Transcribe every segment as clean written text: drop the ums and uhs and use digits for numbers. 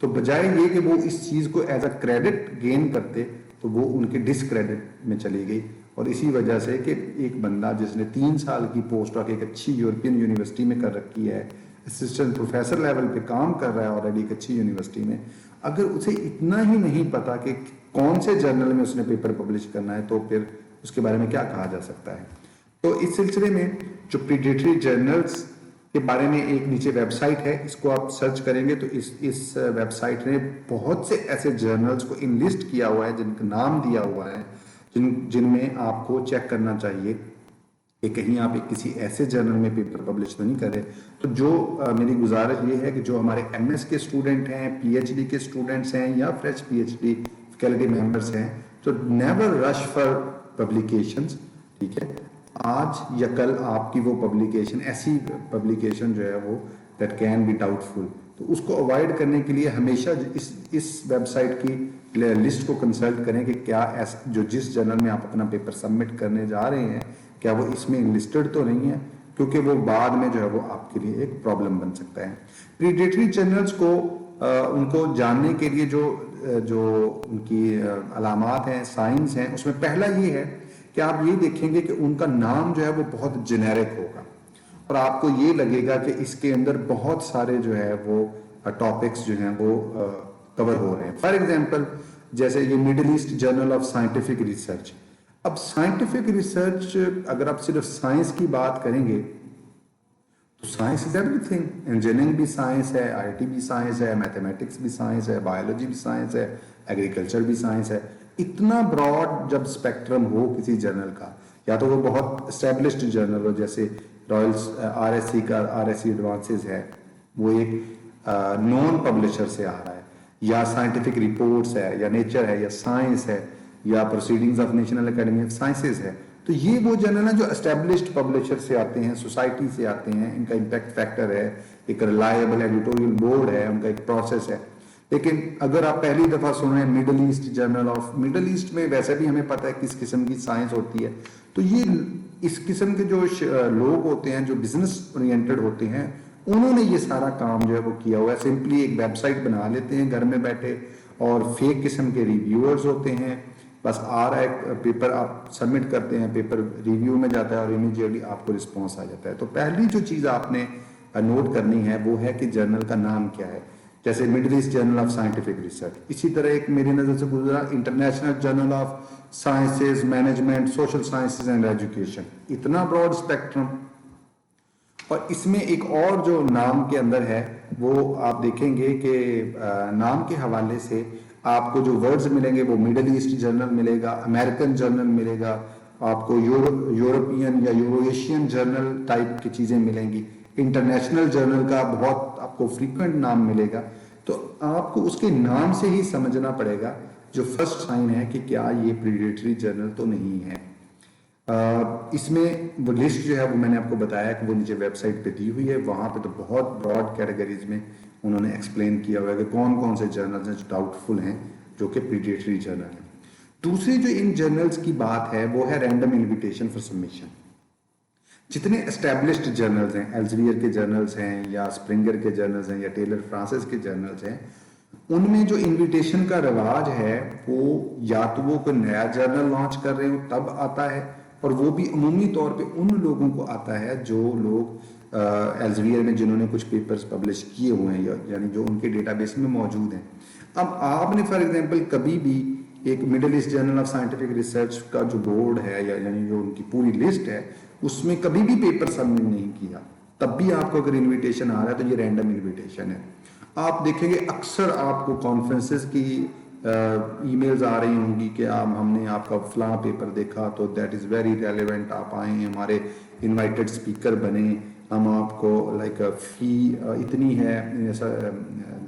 تو بجائے یہ کہ وہ اس چیز کو ایز اے کریڈٹ گین کرتے تو وہ ان کے ڈسکریڈٹ میں چلی گئی. اور اسی وجہ سے کہ ایک بندہ جس نے 3 سال کی پوسٹ ڈاک ایک اچھی یورپین یونیورسٹی میں کر رکھی ہے, اسسٹنٹ پروفیسر لیول پہ کام کر رہا ہے آلریڈی ایک اچھی یونیورسٹی میں, اگر اسے اتنا ہی نہیں پتا کہ کون سے جرنل میں اس نے پیپر پبلش کرنا ہے تو پھر اس کے بارے میں کیا کہا جا سکتا ہے. تو اس سلسلے میں جو پریڈیٹری جرنلز کے بارے میں ایک نیچے ویب سائٹ ہے, اس کو آپ سرچ کریں گے تو اس ویب سائٹ نے بہت سے ایسے جرنلز کو انلسٹ کیا ہوا ہے, جن کا نام دیا ہوا ہے, جن میں آپ کو چیک کرنا چاہیے کہ کہیں آپ کسی ایسے جرنل میں پیپر پبلش تو نہیں کر رہے. تو جو میری گزارش یہ ہے کہ جو ہمارے ایم ایس کے اسٹوڈنٹ ہیں, پی ایچ ڈی کے اسٹوڈنٹس ہیں یا fresh P H D faculty members ہیں, تو نیور رش فار پبلیکیشنز. ٹھیک ہے, آج یا کل آپ کی وہ پبلیکیشن ایسی پبلیکیشن جو ہے وہ دیٹ کین بی ڈاؤٹ فل, تو اس کو اوائڈ کرنے کے لیے ہمیشہ اس ویب سائٹ کی لسٹ کو کنسلٹ کریں کہ کیا جو جس جرنل میں آپ اپنا پیپر سبمٹ کرنے جا رہے ہیں کیا وہ اس میں انلسٹڈ تو نہیں ہے, کیونکہ وہ بعد میں جو ہے وہ آپ کے لیے ایک پرابلم بن سکتا ہے. پریڈیٹری جرنلز کو ان کو جاننے کے لیے جو ان کی علامات ہیں, سائنز ہیں, اس میں پہلا یہ ہے کہ آپ یہ دیکھیں گے کہ ان کا نام جو ہے وہ بہت جنیرک ہوگا اور آپ کو یہ لگے گا کہ اس کے اندر بہت سارے جو ہے وہ ٹاپکس جو ہیں وہ کور ہو رہے ہیں. فار ایگزامپل جیسے یہ Middle East journal of scientific research. اب سائنٹیفک ریسرچ اگر آپ صرف سائنس کی بات کریں گے تو سائنس از ایوری تھنگ. انجینئرنگ بھی سائنس ہے, آئی ٹی بھی سائنس ہے, میتھمیٹکس بھی سائنس ہے, بایولوجی بھی سائنس ہے, ایگریکلچر بھی سائنس ہے. اتنا براڈ جب اسپیکٹرم ہو کسی جرنل کا, یا تو وہ بہت اسٹیبلشڈ جرنل ہو جیسے رائلس آر ایس سی کا آر ایس سی ایڈوانسز ہے, وہ ایک نون پبلشر سے آ رہا ہے, یا سائنٹیفک رپورٹس ہے, یا نیچر ہے, یا سائنس ہے, یا proceedings of national academy of sciences ہے. تو یہ وہ جرنل ہیں جو اسٹیبلشڈ پبلشر سے آتے ہیں, سوسائٹی سے آتے ہیں, ان کا امپیکٹ فیکٹر ہے, ایک ریلائبل ایڈیٹوریل بورڈ ہے, ان کا ایک پروسیس ہے. لیکن اگر آپ پہلی دفعہ سن رہے ہیں Middle East journal of, Middle East میں ویسے بھی ہمیں پتہ ہے کس قسم کی سائنس ہوتی ہے, تو یہ اس قسم کے جو لوگ ہوتے ہیں جو بزنس اورینٹڈ ہوتے ہیں, انہوں نے یہ سارا کام جو ہے وہ کیا ہوا ہے. سمپلی ایک ویب سائٹ بنا لیتے ہیں گھر میں بیٹھے, اور فیک قسم کے ریویورز ہوتے ہیں, بس آ رہا ہے پیپر آپ سبمٹ کرتے ہیں, پیپر ریویو میں جاتا ہے اور امیڈیٹلی آپ کو رسپانس آ جاتا ہے. تو پہلی جو چیز آپ نے نوٹ کرنی ہے وہ ہے کہ جرنل کا نام کیا ہے. جیسے Middle East journal of scientific research, اسی طرح ایک میری نظر سے گزرا international journal of sciences, management, social sciences and education. اتنا براڈ اسپیکٹرم. اور اس میں ایک اور جو نام کے اندر ہے وہ آپ دیکھیں گے کہ نام کے حوالے سے آپ کو جو ورڈز ملیں گے وہ مڈل ایسٹ جرنل ملے گا, امریکن جرنل ملے گا, آپ کو یورپین یا یورو ایشین جرنل ٹائپ کی چیزیں ملیں گی, انٹرنیشنل جرنل کا بہت آپ کو فریکوینٹ نام ملے گا. تو آپ کو اس کے نام سے ہی سمجھنا پڑے گا جو فرسٹ سائن ہے کہ کیا یہ پریڈیٹری جرنل تو نہیں ہے. اس میں وہ لسٹ جو ہے وہ میں نے آپ کو بتایا کہ وہ نیچے ویب سائٹ پہ دی ہوئی ہے, وہاں پہ تو بہت براڈ کیٹیگریز میں انہوں نے ایکسپلین کیا ہوا ہے کہ کون کون سے جرنلز ہیں جو ڈاؤٹ فل ہیں, جو کہ پریڈیٹری جرنل ہیں. دوسری جو ان جرنلز کی بات ہے وہ ہے رینڈم انویٹیشن فار سبمیشن. جتنے اسٹیبلشڈ جرنلز ہیں, ایلزویئر کے جرنلز ہیں, یا اسپرنگر کے جرنلز ہیں, یا ٹیلر فرانسس کے جرنلز ہیں, ان میں جو انویٹیشن کا رواج ہے وہ یا تو وہ کوئی نیا جرنل لانچ کر رہے ہو تب آتا ہے, اور وہ بھی عمومی طور پہ ان لوگوں کو آتا ہے جو لوگ ایلزویئر میں جنہوں نے کچھ پیپرز پبلش کیے ہوئے ہیں, یعنی جو ان کے ڈیٹا بیس میں موجود ہیں. اب آپ نے فار ایگزامپل کبھی بھی ایک Middle East journal of scientific research کا جو بورڈ ہے, یعنی جو ان کی پوری لسٹ ہے, اس میں کبھی بھی پیپر سبمٹ نہیں کیا, تب بھی آپ کو اگر انویٹیشن آ رہا ہے تو یہ رینڈم انویٹیشن ہے. آپ دیکھیں گے اکثر آپ کو کانفرنسز کی ای میلز آ رہی ہوں گی کہ ہم نے آپ کا فلاں پیپر دیکھا تو دیٹ از ویری ریلیونٹ, آپ آئیں ہمارے انوائٹڈ اسپیکر بنیں, ہم آپ کو لائک فی اتنی ہے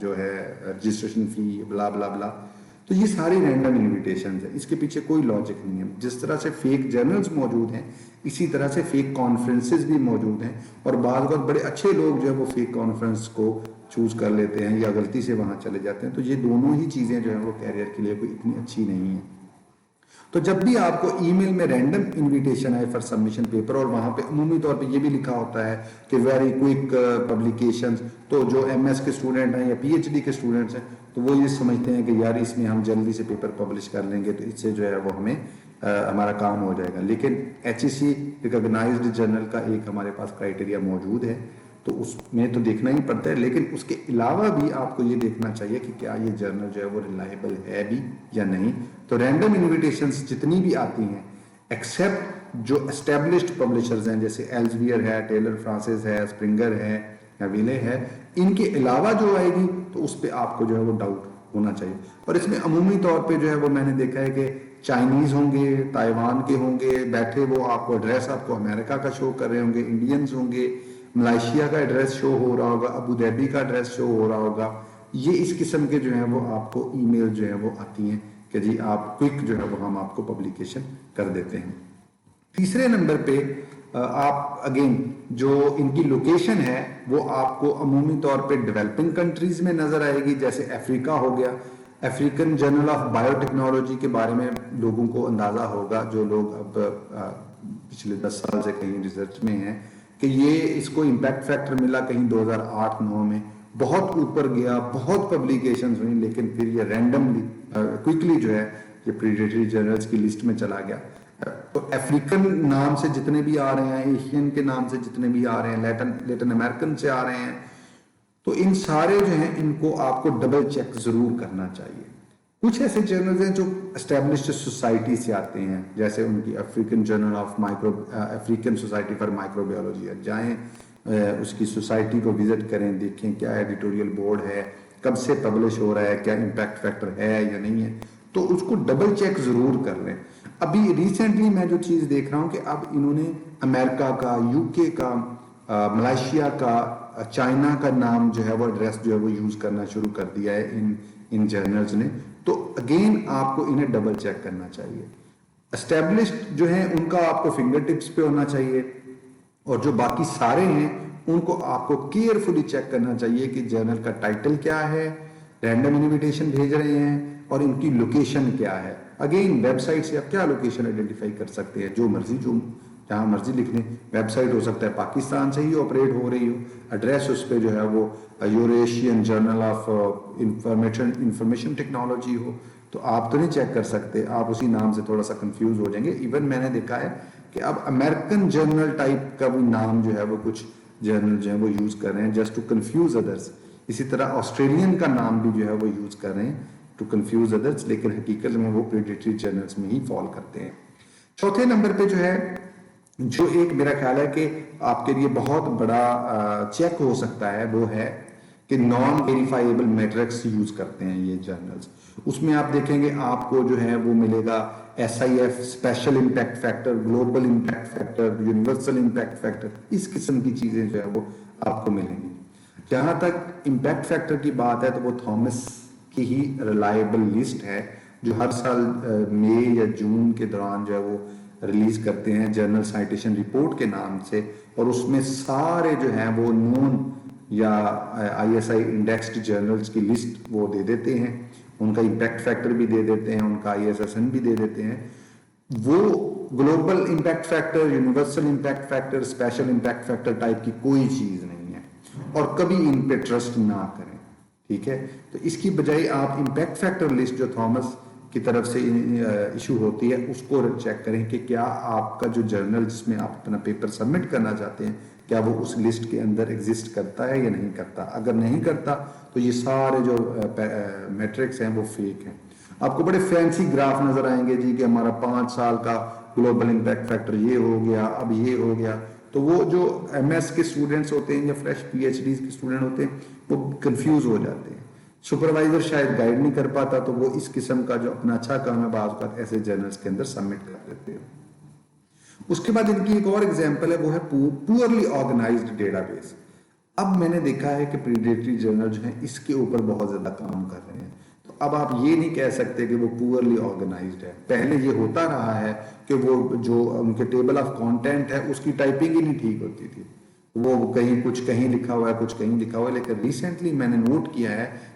جو ہے رجسٹریشن فی بلا بلا بلا. تو یہ ساری رینڈم انویٹیشنز ہیں, اس کے پیچھے کوئی لاجک نہیں ہے. جس طرح سے فیک جرنلز موجود ہیں اسی طرح سے فیک کانفرنسز بھی موجود ہیں, اور بعض وقت بڑے اچھے لوگ جو ہے وہ فیک کانفرنس کو چوز کر لیتے ہیں یا غلطی سے وہاں چلے جاتے ہیں. تو یہ دونوں ہی چیزیں جو ہیں وہ کیریئر کے لیے کوئی اتنی اچھی نہیں ہیں. تو جب بھی آپ کو ای میل میں رینڈم انویٹیشن آئے فار سبمیشن پیپر اور وہاں پہ عمومی طور پہ یہ بھی لکھا ہوتا ہے کہ ویری کوئک پبلیکیشنز، تو جو ایم ایس کے اسٹوڈنٹ ہیں یا پی ایچ ڈی کے اسٹوڈنٹس ہیں تو وہ یہ سمجھتے ہیں کہ یار اس میں ہم جلدی سے پیپر پبلش کر لیں گے تو اس سے جو ہے وہ ہمیں ہمارا کام ہو جائے گا. لیکن ایچ ای سی ریکگنائزڈ جرنل کا ایک ہمارے پاس کرائٹیریا موجود ہے، تو اس میں تو دیکھنا ہی پڑتا ہے، لیکن اس کے علاوہ بھی آپ کو یہ دیکھنا چاہیے کہ کیا یہ جرنل جو ہے وہ ریلائبل ہے بھی یا نہیں. تو رینڈم انویٹیشنز جتنی بھی آتی ہیں ایکسیپٹ جو اسٹیبلشڈ پبلشرز ہیں جیسے ایلزویئر ہے، ٹیلر فرانسس ہے، اسپرنگر ہے یا ویلے ہے، ان کے علاوہ جو آئے گی تو اس پہ آپ کو جو ہے وہ ڈاؤٹ ہونا چاہیے. اور اس میں عمومی طور پہ جو ہے وہ میں نے دیکھا ہے کہ چائنیز ہوں گے، تائیوان کے ہوں گے بیٹھے، وہ آپ کو ایڈریس آپ کو امریکہ کا شو کر رہے ہوں گے، انڈینز ہوں گے، ملائیشیا کا ایڈریس شو ہو رہا ہوگا، ابو دھابی کا ایڈریس شو ہو رہا ہوگا. یہ اس قسم کے جو ہیں وہ آپ کو ای میل جو ہے وہ آتی ہیں کہ جی آپ کوئک جو ہے وہ ہم آپ کو پبلیکیشن کر دیتے ہیں. تیسرے نمبر پہ آپ اگین جو ان کی لوکیشن ہے وہ آپ کو عمومی طور پہ ڈیولپنگ کنٹریز میں نظر آئے گی، جیسے افریقہ ہو گیا. African journal of biotechnology کے بارے میں لوگوں کو اندازہ ہوگا جو لوگ اب پچھلے 10 سال سے کہیں ریسرچ میں ہیں کہ یہ اس کو امپیکٹ فیکٹر ملا کہیں 2008-9 میں، بہت اوپر گیا، بہت پبلیکیشنز ہوئیں، لیکن پھر یہ رینڈملی کوئکلی جو ہے یہ پریڈیٹری جرنلز کی لسٹ میں چلا گیا. تو افریقن نام سے جتنے بھی آ رہے ہیں، ایشین کے نام سے جتنے بھی آ رہے ہیں، لیٹن امریکن سے آ رہے ہیں، تو ان سارے جو ہیں ان کو آپ کو ڈبل چیک ضرور کرنا چاہیے. کچھ ایسے جرنلز ہیں جو اسٹیبلشڈ سوسائٹی سے آتے ہیں، جیسے ان کی African journal of African society for microbiology, جائیں اس کی سوسائٹی کو وزٹ کریں، دیکھیں کیا ایڈیٹوریل بورڈ ہے، کب سے پبلش ہو رہا ہے، کیا امپیکٹ فیکٹر ہے یا نہیں ہے، تو اس کو ڈبل چیک ضرور کر لیں. ابھی ریسنٹلی میں جو چیز دیکھ رہا ہوں کہ اب انہوں نے امریکہ کا، یو کے کا، ملائیشیا کا، چائنا کا نام جو ہے وہ ایڈریس جو ہے وہ یوز کرنا شروع کر دیا ہے ان جرنلز نے. تو اگین آپ کو انہیں ڈبل چیک کرنا چاہیے. اسٹیبلشڈ جو ہیں ان کا آپ کو فنگر ٹپس پہ ہونا چاہیے، اور جو باقی سارے ہیں ان کو آپ کو کیئرفلی چیک کرنا چاہیے کہ جرنل کا ٹائٹل کیا ہے، رینڈم انویٹیشن بھیج رہے ہیں، اور ان کی لوکیشن کیا ہے. اگین ویب سائٹ سے آپ کیا لوکیشن آئیڈینٹیفائی کر سکتے ہیں، جو مرضی، جو جہاں مرضی لکھ لیں. ویب سائٹ ہو سکتا ہے پاکستان سے ہی آپریٹ ہو رہی ہو، ایڈریس اس پہ جو ہے وہ Eurasian journal of information technology ہو، تو آپ تو نہیں چیک کر سکتے، آپ اسی نام سے تھوڑا سا کنفیوز ہو جائیں گے. ایون میں نے دیکھا ہے کہ اب امریکن جرنل ٹائپ کا بھی نام جو ہے وہ کچھ جرنل جو ہے وہ یوز کر رہے ہیں جسٹ ٹو کنفیوز ادرس. اسی طرح آسٹریلین کا نام بھی جو ہے وہ یوز کر رہے ہیں ٹو کنفیوز ادرس، لیکن حقیقت میں وہ پریڈیٹری جرنلز میں ہی فال کرتے ہیں. چوتھے نمبر پہ جو ہے، جو ایک میرا خیال ہے کہ آپ کے لیے بہت بڑا چیک ہو سکتا ہے، وہ ہے کہ نان ویریفائیبل میٹرکس یوز کرتے ہیں یہ جرنلز. اس میں آپ دیکھیں گے آپ کو جو ہے وہ ملے گا S I F, special impact factor, global impact factor, universal impact factor, اس قسم کی چیزیں جو ہے وہ آپ کو ملیں گی. جہاں تک امپیکٹ فیکٹر کی بات ہے تو وہ تھامس کی ہی ریلائبل لسٹ ہے جو ہر سال مئی یا جون کے دوران جو ہے وہ ریلیز کرتے ہیں جرنل سائٹیشن رپورٹ کے نام سے، اور اس میں سارے جو ہیں وہ نون یا I S I indexed journals کی لسٹ وہ دے دیتے ہیں، ان کا امپیکٹ فیکٹر بھی دے دیتے ہیں، ان کا آئی ایس ایس این بھی دے دیتے ہیں. وہ global impact factor, universal impact factor, special impact factor type کی کوئی چیز نہیں ہے، اور کبھی ان پہ ٹرسٹ نہ کریں. ٹھیک ہے، تو اس کی بجائے آپ امپیکٹ فیکٹر لسٹ جو تھامس کی طرف سے ایشو ہوتی ہے اس کو چیک کریں کہ کیا آپ کا جو جرنل جس میں آپ اپنا پیپر سبمٹ کرنا چاہتے ہیں کیا وہ اس لسٹ کے اندر ایگزسٹ کرتا ہے یا نہیں کرتا. اگر نہیں کرتا تو یہ سارے جو میٹرکس ہیں وہ فیک ہیں. آپ کو بڑے فینسی گراف نظر آئیں گے جی کہ ہمارا 5 سال کا گلوبل امپیکٹ فیکٹر یہ ہو گیا، اب یہ ہو گیا. تو وہ جو ایم ایس کے اسٹوڈنٹس ہوتے ہیں یا فریش پی ایچ ڈیز کے اسٹوڈنٹ ہوتے ہیں وہ کنفیوز ہو جاتے ہیں. سپروائزر شاید گائیڈ نہیں کر پاتا تو وہ اس قسم کا جو اپنا اچھا کام ہے بعض اوقات ایسے جرنلز کے اندر سبمٹ کر دیتے ہیں. اس کے بعد ان کی ایک اور ایگزامپل ہے، وہ ہے پورلی آرگنائزڈ ڈیٹا بیس. اب میں نے دیکھا ہے کہ پریڈیٹری جرنل جو ہیں اس کے اوپر بہت زیادہ کام کر رہے ہیں. تو اب آپ یہ نہیں کہہ سکتے کہ وہ پورلی آرگنائزڈ ہے. پہلے یہ ہوتا رہا ہے کہ وہ جو ان کے ٹیبل آف کانٹینٹ ہے اس کی ٹائپنگ ہی نہیں ٹھیک ہوتی تھی، وہ کہیں کچھ کہیں لکھا ہوا ہے کچھ کہیں لکھا ہوا ہے. لیکن ریسنٹلی میں نے نوٹ کیا ہے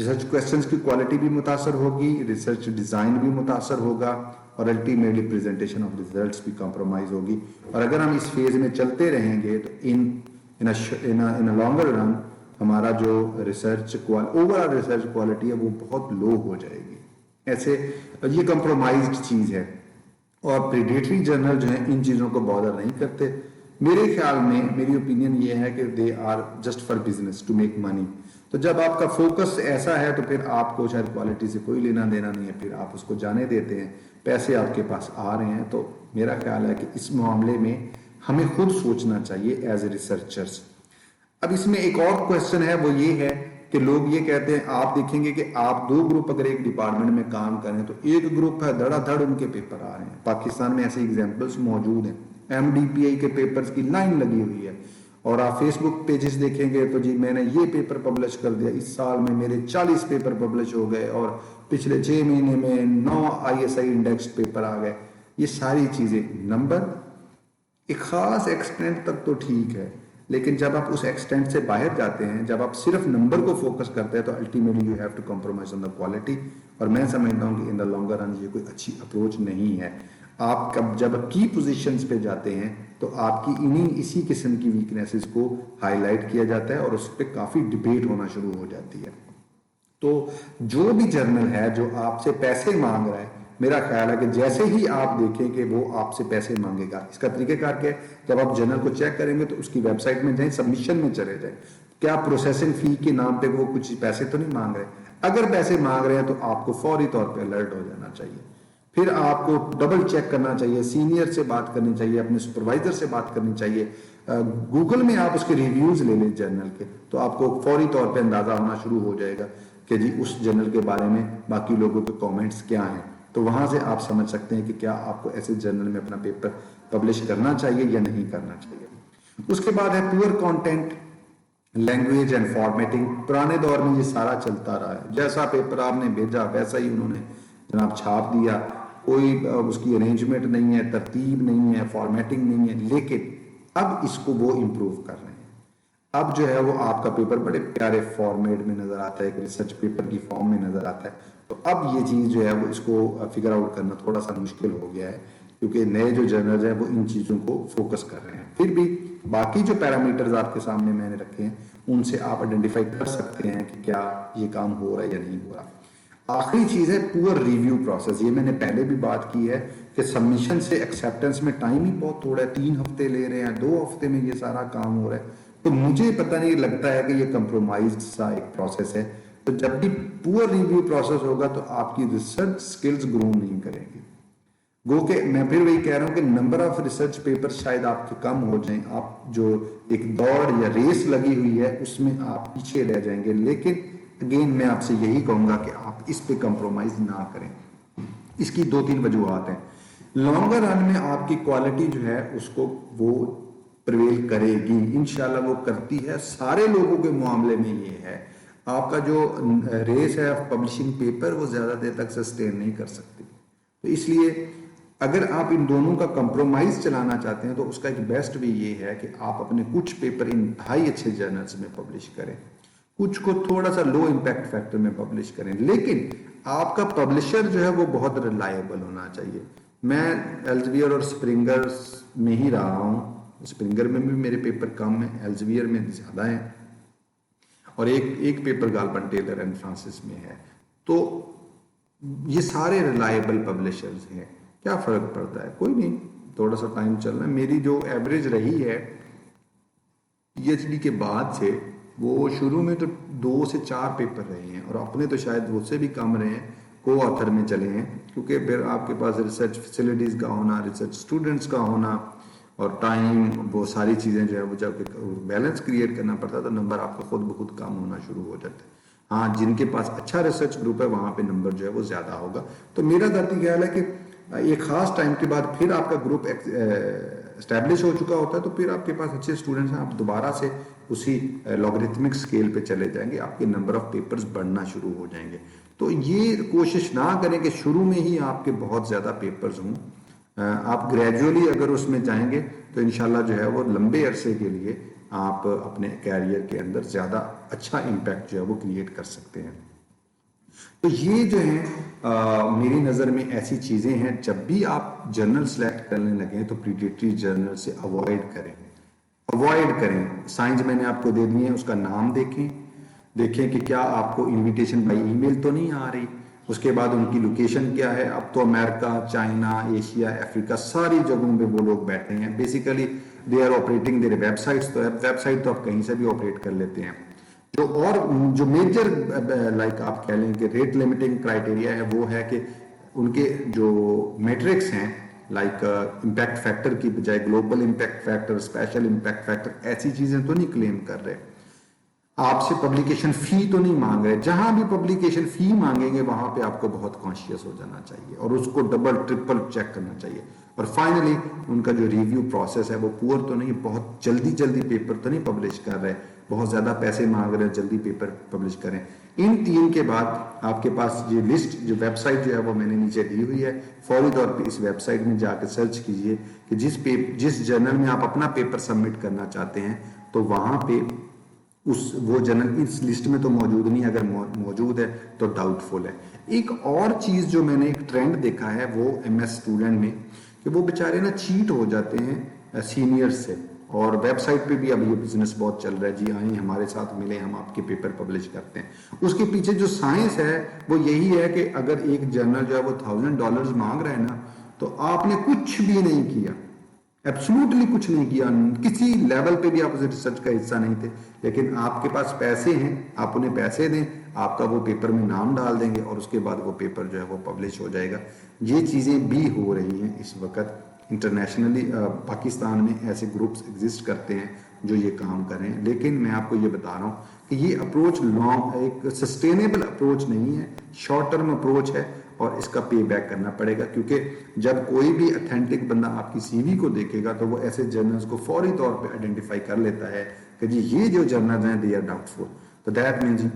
ریسرچ کویسچنز کی کوالٹی بھی متاثر ہوگی، ریسرچ ڈیزائن بھی متاثر ہوگا، اور الٹیمیٹلی پریزنٹیشن آف ریزلٹس بھی کمپرومائز ہوگی. اور اگر ہم اس فیز میں چلتے رہیں گے تو ان لانگر رن ہمارا جو research over all research quality ہے وہ بہت لو ہو جائے گی. ایسے یہ کمپرومائزڈ چیز ہے. اور پریڈیٹری جرنل جو ہیں ان چیزوں کو بادر نہیں کرتے. میرے خیال میں میری اوپینین یہ ہے کہ they are just for business to make money. تو جب آپ کا فوکس ایسا ہے تو پھر آپ کو شاید کوالٹی سے کوئی لینا دینا نہیں ہے، پھر آپ اس کو جانے دیتے ہیں، پیسے آپ کے پاس آ رہے ہیں. تو میرا خیال ہے کہ اس معاملے میں ہمیں خود سوچنا چاہیے ایز اے ریسرچرز. اب اس میں ایک اور کویسچن ہے، وہ یہ ہے کہ لوگ یہ کہتے ہیں، آپ دیکھیں گے کہ آپ 2 گروپ اگر ایک ڈپارٹمنٹ میں کام کریں تو ایک گروپ ہے دھڑا دھڑ ان کے پیپر آ رہے ہیں. پاکستان میں ایسے ایگزامپلس موجود ہیں. MDPI کے پیپرز کی لائن لگی ہوئی ہے، اور آپ فیس بک پیجز دیکھیں گے تو جی میں نے یہ پیپر پبلش کر دیا، اس سال میں میرے 40 پیپر پبلش ہو گئے، اور پچھلے 6 مہینے میں 9 ISI انڈیکس پیپر آ گئے. یہ ساری چیزیں نمبر ایک خاص ایکسٹینٹ تک تو ٹھیک ہے، لیکن جب آپ اس ایکسٹینٹ سے باہر جاتے ہیں، جب آپ صرف نمبر کو فوکس کرتے ہیں تو ultimately you have to compromise on the quality. اور میں سمجھتا ہوں کہ ان دا لانگر رن یہ کوئی اچھی اپروچ نہیں ہے. آپ جب کی پوزیشنز پہ جاتے ہیں تو آپ کی اسی قسم کی ویکنیسز کو ہائی لائٹ کیا جاتا ہے اور اس پہ کافی ڈبیٹ ہونا شروع ہو جاتی ہے. تو جو بھی جرنل ہے جو آپ سے پیسے مانگ رہا ہے، میرا خیال ہے کہ جیسے ہی آپ دیکھیں کہ وہ آپ سے پیسے مانگے گا، اس کا طریقہ کار کیا ہے، جب آپ جرنل کو چیک کریں گے تو اس کی ویب سائٹ میں جائیں، سبمیشن میں چلے جائیں، کیا پروسیسنگ فی کے نام پہ وہ کچھ پیسے تو نہیں مانگ رہے. اگر پیسے مانگ رہے ہیں تو آپ کو فوری طور پہ الرٹ ہو جانا چاہیے. پھر آپ کو ڈبل چیک کرنا چاہیے، سینئر سے بات کرنی چاہیے، اپنے سپروائزر سے بات کرنی چاہیے. گوگل میں آپ اس کے ریویوز لے لیں جرنل کے، تو آپ کو فوری طور پہ اندازہ ہونا شروع ہو جائے گا کہ جی اس جرنل کے بارے میں باقی لوگوں کے کامنٹس کیا ہیں. تو وہاں سے آپ سمجھ سکتے ہیں کہ کیا آپ کو ایسے جرنل میں اپنا پیپر پبلش کرنا چاہیے یا نہیں کرنا چاہیے. اس کے بعد ہے پور کانٹینٹ، لینگویج اینڈ فارمیٹنگ. پرانے دور میں یہ سارا چلتا رہا ہے، جیسا پیپر آپ نے بھیجا ویسا ہی انہوں نے جناب چھاپ دیا، کوئی اس کی ارینجمنٹ نہیں ہے، ترتیب نہیں ہے، فارمیٹنگ نہیں ہے. لیکن اب اس کو وہ امپروو کر رہے ہیں. اب جو ہے وہ آپ کا پیپر بڑے پیارے فارمیٹ میں نظر آتا ہے، ایک ریسرچ پیپر کی فارم میں نظر آتا ہے. تو اب یہ چیز جو ہے وہ اس کو فگر آؤٹ کرنا تھوڑا سا مشکل ہو گیا ہے، کیونکہ نئے جو جرنلز ہیں وہ ان چیزوں کو فوکس کر رہے ہیں. پھر بھی باقی جو پیرامیٹرز آپ کے سامنے میں نے رکھے ہیں ان سے آپ آئیڈینٹیفائی کر سکتے ہیں کہ کیا یہ کام ہو رہا ہے یا نہیں ہو رہا. آخری چیز ہے پور ریویو پروسیس. یہ میں نے پہلے بھی بات کی ہے کہ سبمیشن سے ایکسیپٹنس میں ٹائم ہی بہت تھوڑا ہے، 3 ہفتے لے رہے ہیں، 2 ہفتے میں یہ سارا کام ہو رہا ہے. تو مجھے پتہ نہیں لگتا ہے کہ یہ کمپرومائزڈ سا ایک پروسیس ہے. تو جب بھی پور ریویو پروسیس ہوگا تو آپ کی ریسرچ سکلز گرو نہیں کریں گے. گو کہ میں پھر وہی کہہ رہا ہوں کہ نمبر آف ریسرچ پیپر شاید آپ کے کم ہو جائیں، آپ جو ایک دوڑ یا ریس لگی ہوئی ہے اس میں آپ پیچھے رہ جائیں گے. لیکن اگین میں آپ سے یہی کہوں گا کہ آپ اس پہ کمپرومائز نہ کریں. اس کی 2-3 وجوہات ہیں. لانگر رن میں آپ کی کوالٹی جو ہے اس کو وہ پریویل کرے گی، انشاءاللہ وہ کرتی ہے. سارے لوگوں کے معاملے میں یہ ہے، آپ کا جو ریس ہے پبلشنگ پیپر وہ زیادہ دیر تک سسٹین نہیں کر سکتی. تو اس لیے اگر آپ ان دونوں کا کمپرومائز چلانا چاہتے ہیں تو اس کا ایک بیسٹ بھی یہ ہے کہ آپ اپنے کچھ پیپر انتہائی اچھے جرنلز میں پبلش کریں، کچھ کو تھوڑا سا لو امپیکٹ فیکٹر میں پبلش کریں. لیکن آپ کا پبلشر جو ہے وہ بہت ریلائبل ہونا چاہیے. میں ایلزویئر اور سپرنگر میں ہی رہا ہوں. سپرنگر میں بھی میرے پیپر کم ہیں، ایلزویئر میں زیادہ ہیں، اور ایک پیپر گالبن ٹیلر اینڈ فرانسس میں ہے. تو یہ سارے ریلائبل پبلشرز ہیں. کیا فرق پڑتا ہے؟ کوئی نہیں، تھوڑا سا ٹائم چلنا ہے. میری جو ایوریج رہی ہے PhD کے بعد سے، وہ شروع میں تو 2 سے 4 پیپر رہے ہیں، اور اپنے تو شاید وہ سے بھی کم رہے ہیں، کو آتھر میں چلے ہیں. کیونکہ پھر آپ کے پاس ریسرچ فیسلٹیز کا ہونا، ریسرچ اسٹوڈنٹس کا ہونا اور ٹائم، وہ ساری چیزیں جو ہے وہ جب بیلنس کریٹ کرنا پڑتا تو نمبر آپ کا خود بخود کم ہونا شروع ہو جاتا ہے. ہاں جن کے پاس اچھا ریسرچ گروپ ہے وہاں پہ نمبر جو ہے وہ زیادہ ہوگا. تو میرا ذاتی خیال ہے کہ ایک خاص ٹائم کے بعد پھر آپ کا گروپ اسٹیبلش ہو چکا ہوتا ہے تو پھر آپ کے پاس اچھے اسٹوڈنٹس ہیں، آپ دوبارہ سے اسی لاگرتھمک اسکیل پہ چلے جائیں گے، آپ کے نمبر آف پیپرز بڑھنا شروع ہو جائیں گے. تو یہ کوشش نہ کریں کہ شروع میں ہی آپ کے بہت زیادہ پیپرز ہوں. آپ گریجولی اگر اس میں جائیں گے تو انشاءاللہ جو ہے وہ لمبے عرصے کے لیے آپ اپنے کیریئر کے اندر زیادہ اچھا امپیکٹ جو ہے وہ کریٹ کر سکتے ہیں. تو یہ جو ہے میری نظر میں ایسی چیزیں ہیں، جب بھی آپ جرنل سلیکٹ کرنے لگیں تو پریڈیٹری جرنل سے اوائڈ کریں. سائنز میں نے آپ کو دے دی ہے، اس کا نام دیکھیں کہ کیا آپ کو انویٹیشن بائی ای میل تو نہیں آ رہی. اس کے بعد ان کی لوکیشن کیا ہے. اب تو امریکہ، چائنا، ایشیا، افریقہ ساری جگہوں پہ وہ لوگ بیٹھے ہیں. Basically they are operating their websites. تو ویب سائٹ تو آپ کہیں سے بھی آپریٹ کر لیتے ہیں. جو میجر لائک آپ کہہ لیں کہ ریٹ لمیٹنگ کرائٹیریا ہے وہ ہے کہ ان کے جو میٹرکس ہیں لائک امپیکٹ فیکٹر کی بجائے global impact factor, special impact factor, ایسی چیزیں تو نہیں کلیم کر رہے. آپ سے پبلیکیشن فی تو نہیں مانگ رہے. جہاں بھی پبلیکیشن فی مانگیں گے وہاں پہ آپ کو بہت کانشیس ہو جانا چاہیے اور اس کو ڈبل ٹرپل چیک کرنا چاہیے. اور فائنلی ان کا جو ریویو پروسیس ہے وہ پور تو نہیں، بہت جلدی پیپر تو نہیں پبلش کر رہے، بہت زیادہ پیسے مانگ رہے ہیں، جلدی پیپر پبلش کریں. ان 3 کے بعد آپ کے پاس یہ لسٹ جو ویب سائٹ جو ہے وہ میں نے نیچے دی ہوئی ہے. فوری طور پہ اس ویب سائٹ میں جا کے سرچ کیجئے کہ جس جرنل میں آپ اپنا پیپر سبمٹ کرنا چاہتے ہیں تو وہاں پہ وہ جرنل اس لسٹ میں تو موجود نہیں. اگر موجود ہے تو ڈاؤٹ فل ہے. ایک اور چیز جو میں نے ایک ٹرینڈ دیکھا ہے وہ ایم ایس اسٹوڈنٹ میں کہ وہ بیچارے نا چیٹ ہو جاتے ہیں سینئر سے. اور ویب سائٹ پہ بھی اب یہ بزنس بہت چل رہا ہے، جی آئیں ہمارے ساتھ ملیں، ہم آپ کے پیپر پبلش کرتے ہیں. اس کے پیچھے جو سائنس ہے وہ یہی ہے کہ اگر ایک جرنل جو ہے وہ $1000 مانگ رہا ہے نا تو آپ نے کچھ بھی نہیں کیا، ایبسولوٹلی کچھ نہیں کیا، کسی لیول پہ بھی آپ اسے ریسرچ کا حصہ نہیں تھے، لیکن آپ کے پاس پیسے ہیں، آپ انہیں پیسے دیں، آپ کا وہ پیپر میں نام ڈال دیں گے اور اس کے بعد وہ پیپر جو ہے وہ پبلش ہو جائے گا. یہ چیزیں بھی ہو رہی ہیں اس وقت انٹرنیشنلی. پاکستان میں ایسے گروپس ایگزسٹ کرتے ہیں جو یہ کام کر رہے ہیں. لیکن میں آپ کو یہ بتا رہا ہوں کہ یہ اپروچ ایک سسٹینیبل اپروچ نہیں ہے، شارٹ ٹرم اپروچ ہے اور اس کا پے بیک کرنا پڑے گا. کیونکہ جب کوئی بھی اتھینٹک بندہ آپ کی سی وی کو دیکھے گا تو وہ ایسے جرنلز کو فوری طور پہ آئیڈینٹیفائی کر لیتا ہے کہ جی یہ جو جرنلز ہیں دے آر ڈاؤٹ فل. تو that means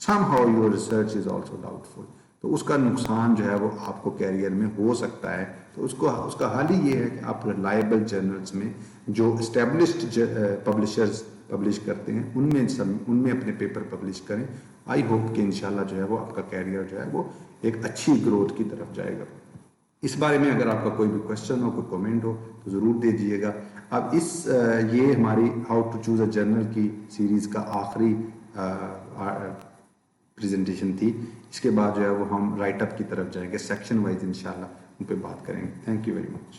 somehow your research is also doubtful. تو اس کا نقصان جو ہے وہ آپ کو کیریئر میں ہو سکتا ہے. تو اس کا حل ہی یہ ہے کہ آپ ریلائبل جرنلز میں جو اسٹیبلشڈ پبلشرز پبلش کرتے ہیں ان میں اپنے پیپر پبلش کریں. آئی ہوپ کہ انشاءاللہ جو ہے وہ آپ کا کیریئر جو ہے وہ ایک اچھی گروتھ کی طرف جائے گا. اس بارے میں اگر آپ کا کوئی بھی کوشچن ہو، کوئی کومنٹ ہو تو ضرور دے دیجیے گا. اب یہ ہماری how to choose a journal کی سیریز کا آخری پریزنٹیشن تھی. اس کے بعد جو ہے وہ ہم رائٹ اپ کی طرف جائیں گے، سیکشن وائز انشاءاللہ ان پہ بات کریں گے. Thank you very much.